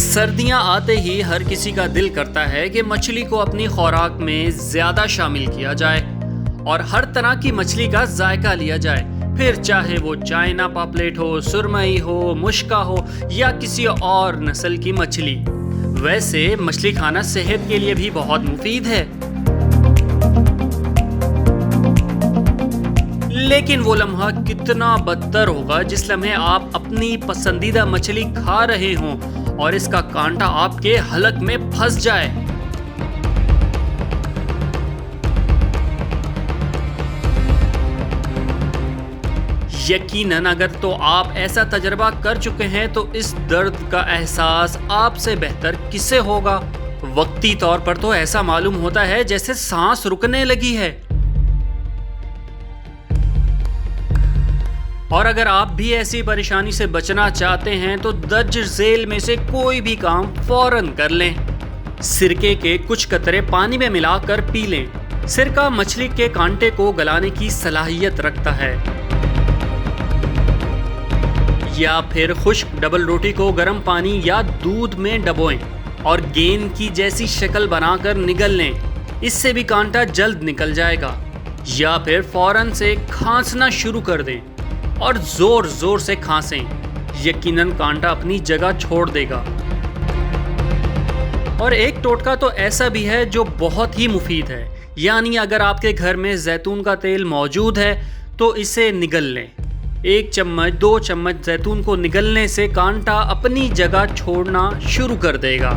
सर्दियां आते ही हर किसी का दिल करता है कि मछली को अपनी खुराक में ज्यादा शामिल किया जाए और हर तरह की मछली का जायका लिया जाए। फिर चाहे वो चाइना पापलेट हो, सुरमई हो, मुश्का हो या किसी और नस्ल की मछली। वैसे मछली खाना सेहत के लिए भी बहुत मुफीद है, लेकिन वो लम्हा कितना बदतर होगा जिस लम्हे आप अपनी पसंदीदा मछली खा रहे हों और इसका कांटा आपके हलक में फंस जाए। यकीनन अगर तो आप ऐसा तजर्बा कर चुके हैं तो इस दर्द का एहसास आपसे बेहतर किसे होगा। वक्ती तौर पर तो ऐसा मालूम होता है जैसे सांस रुकने लगी है। और अगर आप भी ऐसी परेशानी से बचना चाहते हैं तो दर्ज झेल में से कोई भी काम फौरन कर लें। सिरके के कुछ कतरे पानी में मिलाकर पी लें। सिरका मछली के कांटे को गलाने की सलाहियत रखता है। या फिर खुश्क डबल रोटी को गर्म पानी या दूध में डबोएं और गेंद की जैसी शक्ल बनाकर निगल लें। इससे भी कांटा जल्द निकल जाएगा। या फिर फौरन से खांसना शुरू कर दें और जोर जोर से खांसें। यकीनन कांटा अपनी जगह छोड़ देगा। और एक टोटका तो ऐसा भी है जो बहुत ही मुफीद है, यानी अगर आपके घर में जैतून का तेल मौजूद है तो इसे निगल लें। 1 चम्मच 2 चम्मच जैतून को निगलने से कांटा अपनी जगह छोड़ना शुरू कर देगा।